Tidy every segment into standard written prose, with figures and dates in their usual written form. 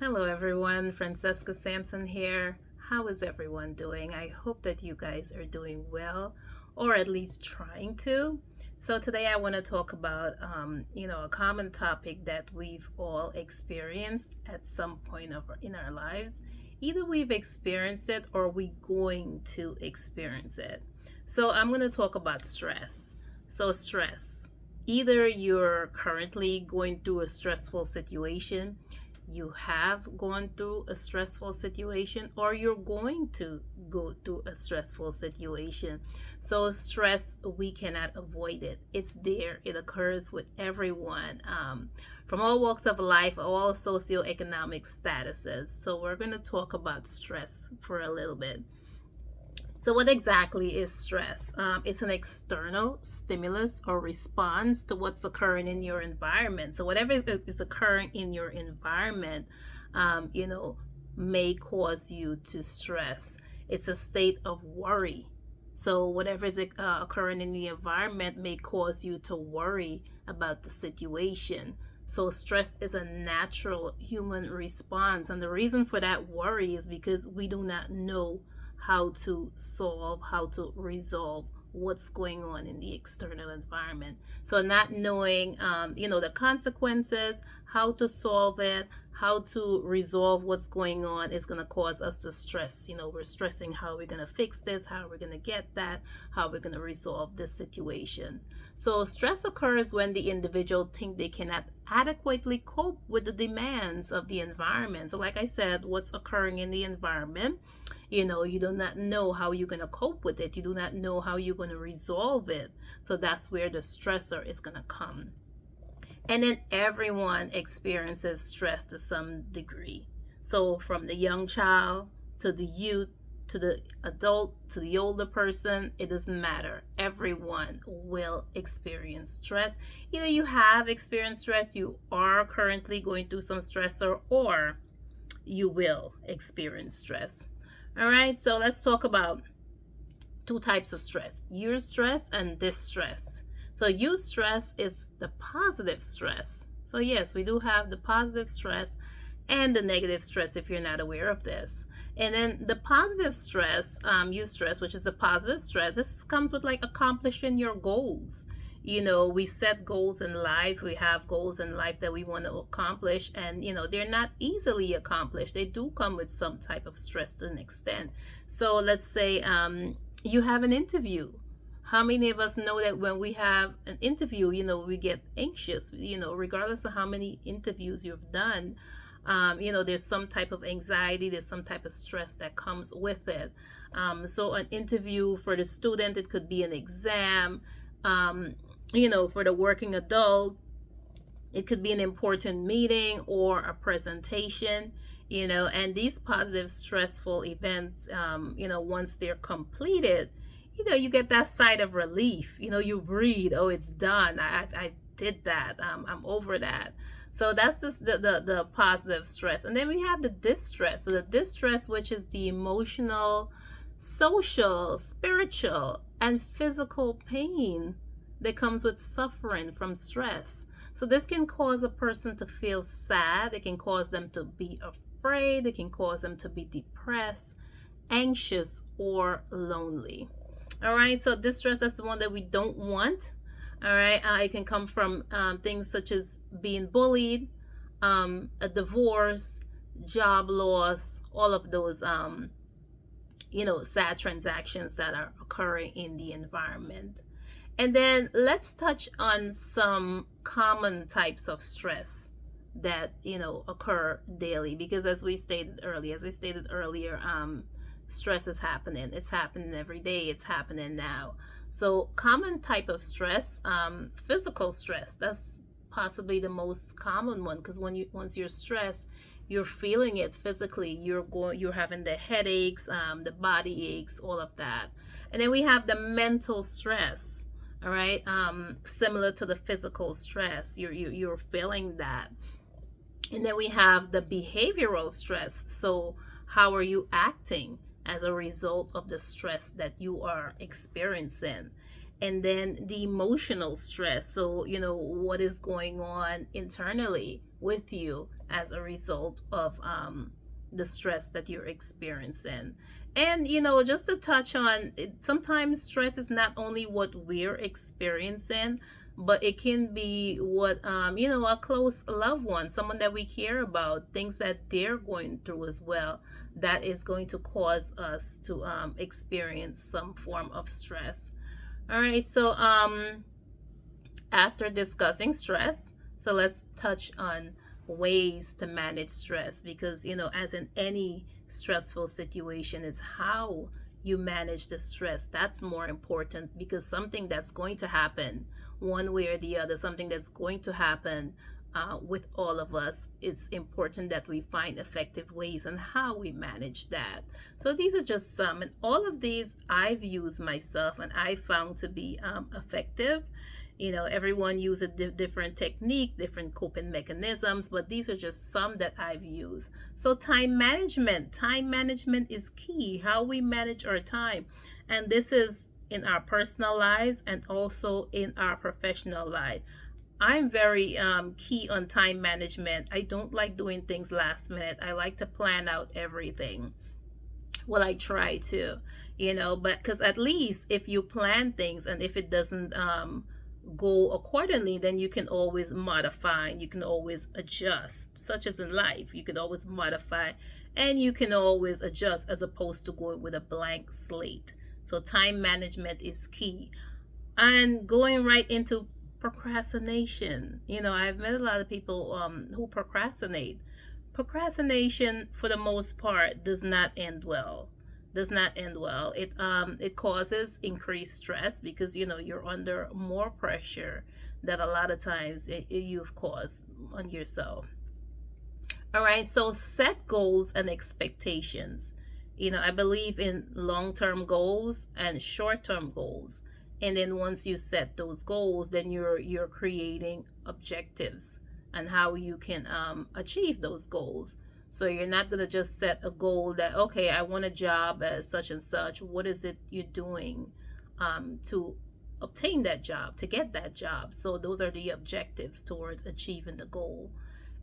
Hello, everyone. Francesca Sampson here. How is everyone doing? I hope that you guys are doing well, or at least trying to. So today I want to talk about, a common topic that we've all experienced at some point in our lives. Either we've experienced it or we're going to experience it. So I'm going to talk about stress. So stress. Either you're currently going through a stressful situation, you have gone through a stressful situation, or you're going to go through a stressful situation. So stress, we cannot avoid it. It's there. It occurs with everyone, from all walks of life, all socioeconomic statuses. So we're going to talk about stress for a little bit. So, what exactly is stress? It's an external stimulus or response to what's occurring in your environment. So, whatever is occurring in your environment, um, you know, may cause you to stress. It's a state of worry. So, whatever is occurring in the environment may cause you to worry about the situation. So, stress is a natural human response. And the reason for that worry is because we do not know how to solve, how to resolve what's going on in the external environment. So not knowing, the consequences, how to solve it, how to resolve what's going on is going to cause us to stress. We're stressing how we're going to fix this, how we're going to get that, how we're going to resolve this situation. So stress occurs when the individual think they cannot adequately cope with the demands of the environment. So like I said, what's occurring in the environment, you do not know how you're going to cope with it. You do not know how you're going to resolve it. So that's where the stressor is going to come. And then everyone experiences stress to some degree. So from the young child to the youth to the adult to the older person, it doesn't matter. Everyone will experience stress. Either you have experienced stress, you are currently going through some stressor, or you will experience stress. All right, so let's talk about two types of stress: eustress and distress. So eustress is the positive stress. So yes, we do have the positive stress and the negative stress if you're not aware of this. And then the positive stress, eustress, which is a positive stress, this comes with like accomplishing your goals. We set goals in life. We have goals in life that we want to accomplish, and they're not easily accomplished. They do come with some type of stress to an extent. So let's say you have an interview. How many of us know that when we have an interview, we get anxious, regardless of how many interviews you've done. There's some type of anxiety, there's some type of stress that comes with it. So an interview for the student, it could be an exam. For the working adult, it could be an important meeting or a presentation, and these positive stressful events, once they're completed, you get that sigh of relief. You breathe. Oh, it's done. I did that. I'm over that. So that's just the positive stress. And then we have the distress. So the distress, which is the emotional, social, spiritual, and physical pain that comes with suffering from stress. So this can cause a person to feel sad. It can cause them to be afraid. It can cause them to be depressed, anxious, or lonely. All right, so distress, that's the one that we don't want. All right, it can come from things such as being bullied, a divorce, job loss, all of those sad transactions that are occurring in the environment. And then let's touch on some common types of stress that occur daily, because as I stated earlier, stress is happening. It's happening every day. It's happening now. So common type of stress, physical stress, that's possibly the most common one, because once you're stressed, you're feeling it physically. You're having the headaches, the body aches, all of that. And then we have the mental stress. All right, similar to the physical stress, you're feeling that. And then we have the behavioral stress. So how are you acting as a result of the stress that you are experiencing? and then the emotional stress. So, what is going on internally with you as a result of the stress that you're experiencing. And, just to touch on it, sometimes stress is not only what we're experiencing, but it can be what, a close loved one, someone that we care about, things that they're going through as well, that is going to cause us to experience some form of stress. All right, so after discussing stress, so let's touch on ways to manage stress, because as in any stressful situation, it's how you manage the stress that's more important, because something that's going to happen one way or the other, something that's going to happen with all of us. It's important that we find effective ways on how we manage that. So these are just some, and all of these I've used myself and I found to be effective. Everyone uses a different technique, different coping mechanisms, but these are just some that I've used. So time management. Time management is key, how we manage our time. And this is in our personal lives and also in our professional life. I'm very key on time management. I don't like doing things last minute. I like to plan out everything. Well, I try to, but because at least if you plan things and if it doesn't go accordingly, then you can always modify and you can always adjust, such as in life. You can always modify and you can always adjust, as opposed to going with a blank slate. So time management is key. And going right into procrastination. I've met a lot of people who procrastinate. Procrastination, for the most part, does not end well. Does not end well. It causes increased stress, because you're under more pressure that a lot of times you've caused on yourself. All right, so set goals and expectations. I believe in long-term goals and short-term goals. And then once you set those goals, then you're creating objectives and how you can achieve those goals. So you're not going to just set a goal that, okay, I want a job as such and such. What is it you're doing to obtain that job, to get that job? So those are the objectives towards achieving the goal.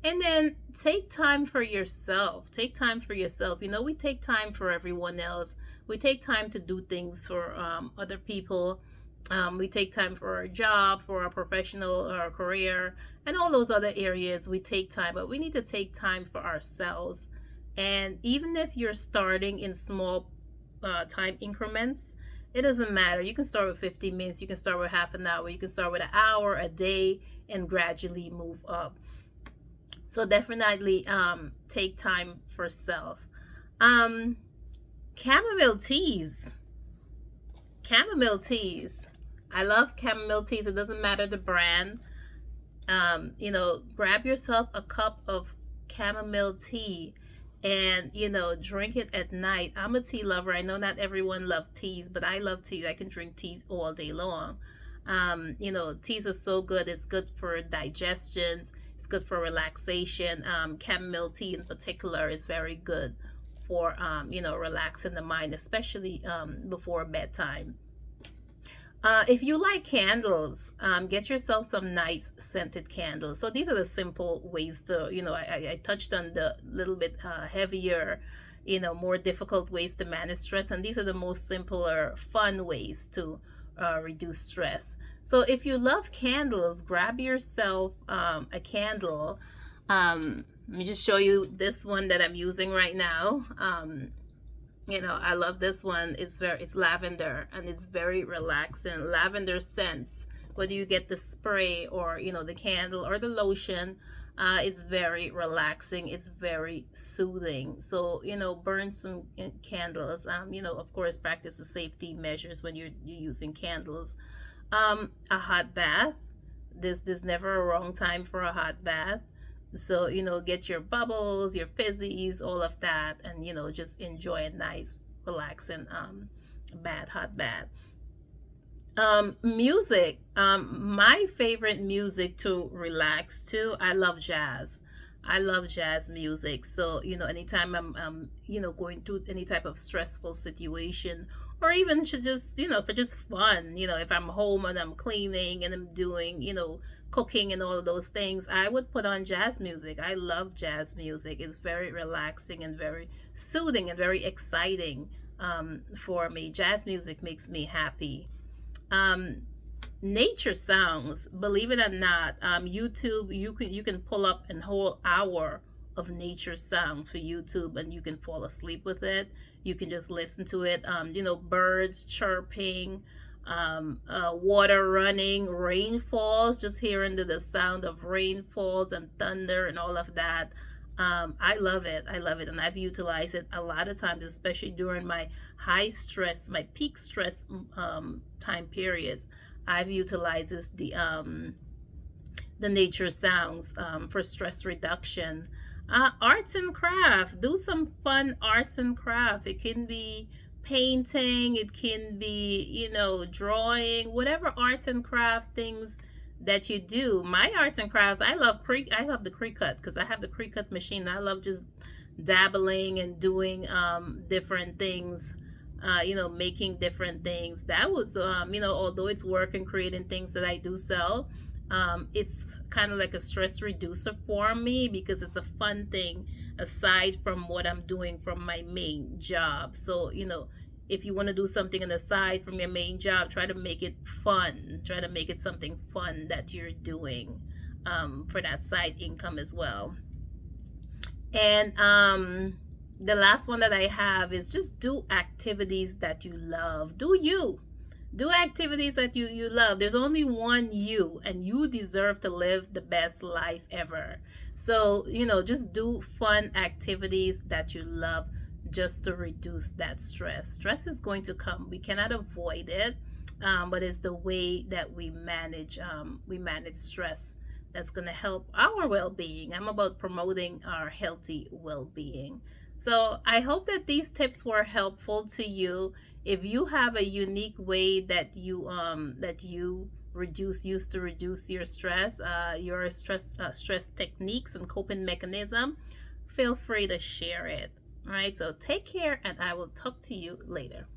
And then take time for yourself. Take time for yourself. We take time for everyone else. We take time to do things for other people. We take time for our job, for our professional or career, and all those other areas. We take time, but we need to take time for ourselves. And even if you're starting in small time increments, it doesn't matter. You can start with 15 minutes, you can start with half an hour, you can start with an hour, a day, and gradually move up. So definitely take time for self. Chamomile teas. Chamomile teas. I love chamomile teas. It doesn't matter the brand. Grab yourself a cup of chamomile tea and, drink it at night. I'm a tea lover. I know not everyone loves teas, but I love teas. I can drink teas all day long. Teas are so good. It's good for digestion. It's good for relaxation. Chamomile tea in particular is very good for, relaxing the mind, especially before bedtime. If you like candles, get yourself some nice scented candles. So these are the simple ways to, I touched on the little bit heavier, more difficult ways to manage stress. And these are the most simpler, fun ways to reduce stress. So if you love candles, grab yourself a candle. Let me just show you this one that I'm using right now. I love this one. It's lavender and it's very relaxing. Lavender scents, whether you get the spray or the candle or the lotion, it's very relaxing. It's very soothing. So burn some candles. Of course, practice the safety measures when you're using candles. A hot bath. There's never a wrong time for a hot bath. So, get your bubbles, your fizzies, all of that, and, just enjoy a nice, relaxing hot bath. Music. My favorite music to relax to, I love jazz. I love jazz music. So, anytime I'm going through any type of stressful situation or even to just, for just fun, if I'm home and I'm cleaning and I'm doing, cooking and all of those things, I would put on jazz music. I love jazz music. It's very relaxing and very soothing and very exciting, for me. Jazz music makes me happy. um, Nature sounds, believe it or not, YouTube, you can pull up a whole hour of nature sound for YouTube, and you can fall asleep with it. You can just listen to it. Birds chirping, water running, rainfalls, just hearing the sound of rainfalls and thunder and all of that. I love it. I love it. And I've utilized it a lot of times, especially during my high stress, my peak stress, time periods. I've utilized the nature sounds, for stress reduction. Arts and craft. Do some fun arts and craft. It can be painting, it can be, drawing, whatever arts and craft things that you do. My arts and crafts, I love the Cricut, because I have the Cricut machine. I love just dabbling and doing, different things, making different things. That was, although it's work and creating things that I do sell, it's kind of like a stress reducer for me, because it's a fun thing aside from what I'm doing from my main job. So, if you want to do something on the side from your main job, try to make it fun. Try to make it something fun that you're doing, for that side income as well. And the last one that I have is just do activities that you love. Do activities that you love. There's only one you, and you deserve to live the best life ever. So, just do fun activities that you love, just to reduce that stress. Stress is going to come. We cannot avoid it, but it's the way that we manage stress that's going to help our well-being. I'm about promoting our healthy well-being. So I hope that these tips were helpful to you. If you have a unique way that you reduce used to reduce your stress techniques and coping mechanism, feel free to share it. All right, so take care, and I will talk to you later.